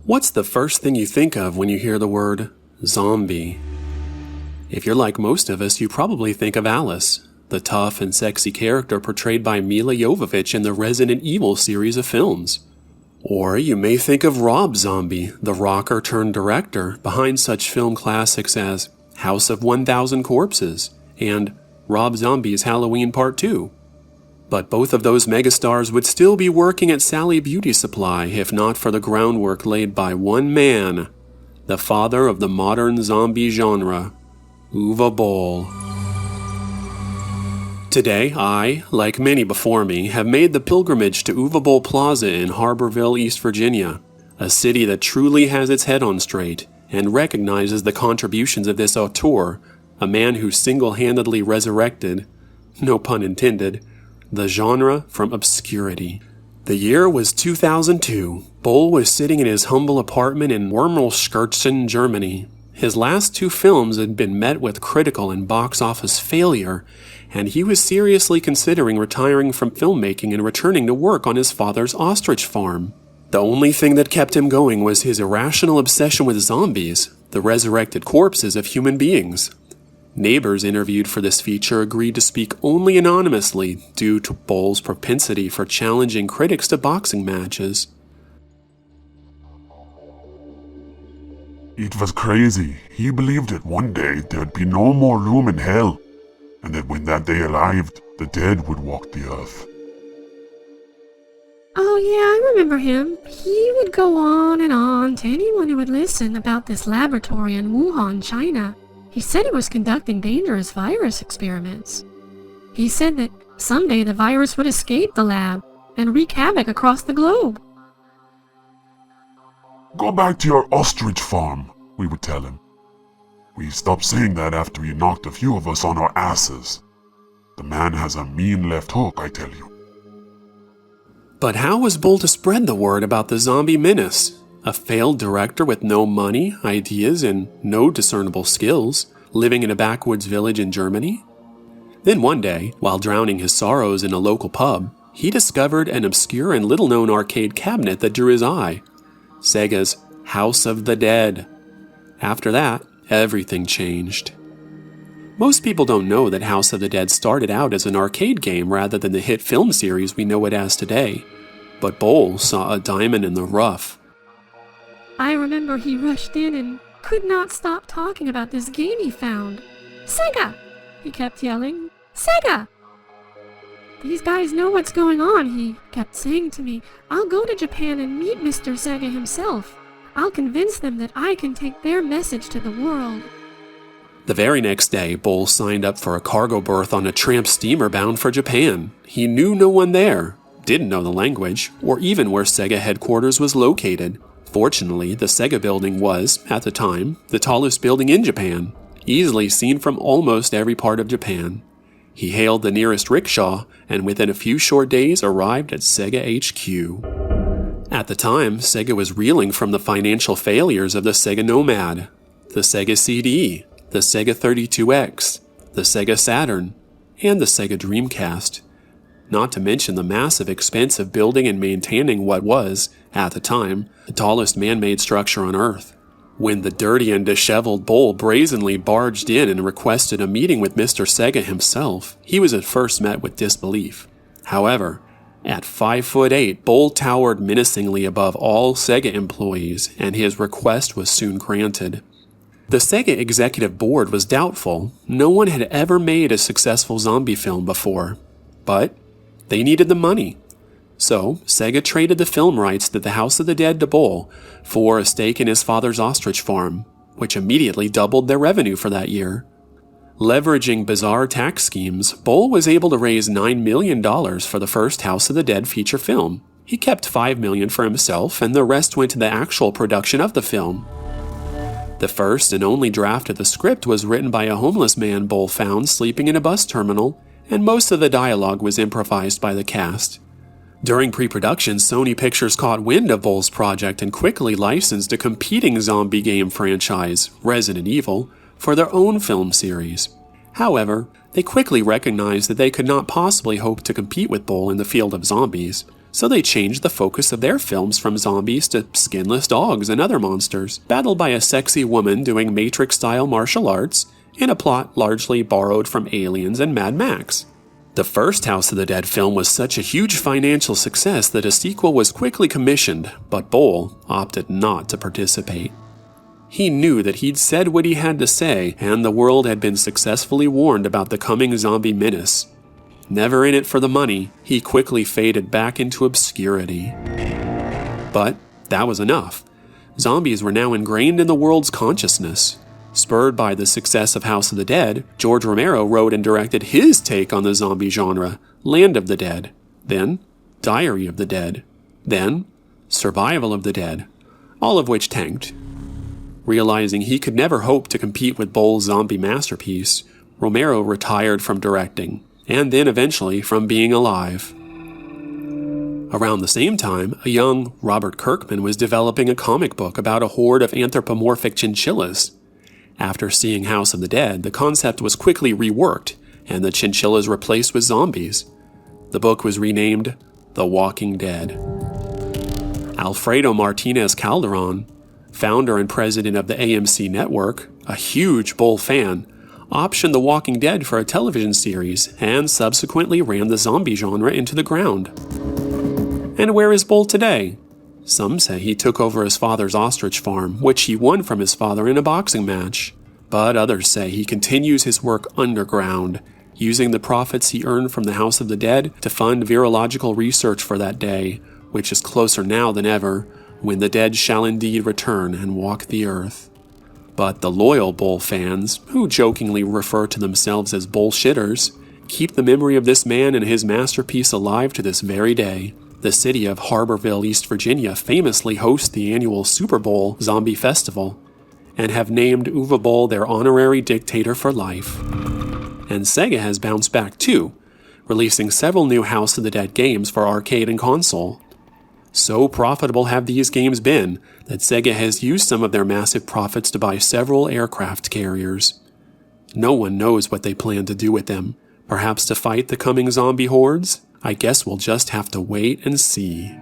What's the first thing you think of when you hear the word zombie? If you're like most of us, you probably think of Alice, the tough and sexy character portrayed by Mila Jovovich in the Resident Evil series of films. Or you may think of Rob Zombie, the rocker turned director behind such film classics as House of 1,000 Corpses and Rob Zombie's Halloween Part 2. But both of those megastars would still be working at Sally Beauty Supply if not for the groundwork laid by one man, the father of the modern zombie genre, Uwe Boll. Today, I, like many before me, have made the pilgrimage to Uwe Boll Plaza in Harborville, East Virginia, a city that truly has its head on straight and recognizes the contributions of this auteur, a man who single-handedly resurrected, no pun intended, the genre from obscurity. The year was 2002. Boll was sitting in his humble apartment in Wormelskirchen, Germany. His last two films had been met with critical and box office failure, and he was seriously considering retiring from filmmaking and returning to work on his father's ostrich farm. The only thing that kept him going was his irrational obsession with zombies, the resurrected corpses of human beings. Neighbors interviewed for this feature agreed to speak only anonymously due to Boll's propensity for challenging critics to boxing matches. It was crazy. He believed that one day there'd be no more room in hell, and that when that day arrived, the dead would walk the earth. Oh yeah, I remember him. He would go on to anyone who would listen about this laboratory in Wuhan, China. He said he was conducting dangerous virus experiments. He said that someday the virus would escape the lab and wreak havoc across the globe. Go back to your ostrich farm, we would tell him. We stopped saying that after he knocked a few of us on our asses. The man has a mean left hook, I tell you. But how was Boll to spread the word about the zombie menace? A failed director with no money, ideas, and no discernible skills, living in a backwoods village in Germany? Then one day, while drowning his sorrows in a local pub, he discovered an obscure and little-known arcade cabinet that drew his eye. Sega's House of the Dead. After that, everything changed. Most people don't know that House of the Dead started out as an arcade game rather than the hit film series we know it as today. But Boll saw a diamond in the rough. I remember he rushed in and could not stop talking about this game he found. Sega! He kept yelling. Sega! These guys know what's going on, he kept saying to me. I'll go to Japan and meet Mr. Sega himself. I'll convince them that I can take their message to the world. The very next day, Boll signed up for a cargo berth on a tramp steamer bound for Japan. He knew no one there, didn't know the language, or even where Sega headquarters was located. Fortunately, the Sega building was, at the time, the tallest building in Japan, easily seen from almost every part of Japan. He hailed the nearest rickshaw, and within a few short days arrived at Sega HQ. At the time, Sega was reeling from the financial failures of the Sega Nomad, the Sega CD, the Sega 32X, the Sega Saturn, and the Sega Dreamcast. Not to mention the massive expense of building and maintaining what was, at the time, the tallest man-made structure on Earth. When the dirty and disheveled Boll brazenly barged in and requested a meeting with Mr. Sega himself, he was at first met with disbelief. However, at 5'8", Boll towered menacingly above all Sega employees, and his request was soon granted. The Sega executive board was doubtful. No one had ever made a successful zombie film before. But they needed the money. So, Sega traded the film rights to the House of the Dead to Boll for a stake in his father's ostrich farm, which immediately doubled their revenue for that year. Leveraging bizarre tax schemes, Boll was able to raise $9 million for the first House of the Dead feature film. He kept $5 million for himself, and the rest went to the actual production of the film. The first and only draft of the script was written by a homeless man Boll found sleeping in a bus terminal, and most of the dialogue was improvised by the cast. During pre-production, Sony Pictures caught wind of Boll's project and quickly licensed a competing zombie game franchise, Resident Evil, for their own film series. However, they quickly recognized that they could not possibly hope to compete with Boll in the field of zombies, so they changed the focus of their films from zombies to skinless dogs and other monsters, battled by a sexy woman doing Matrix-style martial arts, in a plot largely borrowed from Aliens and Mad Max. The first House of the Dead film was such a huge financial success that a sequel was quickly commissioned, but Boll opted not to participate. He knew that he'd said what he had to say, and the world had been successfully warned about the coming zombie menace. Never in it for the money, he quickly faded back into obscurity. But that was enough. Zombies were now ingrained in the world's consciousness. Spurred by the success of House of the Dead, George Romero wrote and directed his take on the zombie genre, Land of the Dead, then Diary of the Dead, then Survival of the Dead, all of which tanked. Realizing he could never hope to compete with Boll's zombie masterpiece, Romero retired from directing, and then eventually from being alive. Around the same time, a young Robert Kirkman was developing a comic book about a horde of anthropomorphic chinchillas. After seeing House of the Dead, the concept was quickly reworked, and the chinchillas replaced with zombies. The book was renamed The Walking Dead. Alfredo Martinez Calderon, founder and president of the AMC network, a huge Boll fan, optioned The Walking Dead for a television series and subsequently ran the zombie genre into the ground. And where is Boll today? Some say he took over his father's ostrich farm, which he won from his father in a boxing match. But others say he continues his work underground, using the profits he earned from the House of the Dead to fund virological research for that day, which is closer now than ever, when the dead shall indeed return and walk the earth. But the loyal Boll fans, who jokingly refer to themselves as bullshitters, keep the memory of this man and his masterpiece alive to this very day. The city of Harborville, East Virginia famously hosts the annual Super Bowl Zombie Festival, and have named Uwe Boll their honorary dictator for life. And Sega has bounced back too, releasing several new House of the Dead games for arcade and console. So profitable have these games been that Sega has used some of their massive profits to buy several aircraft carriers. No one knows what they plan to do with them. Perhaps to fight the coming zombie hordes? I guess we'll just have to wait and see.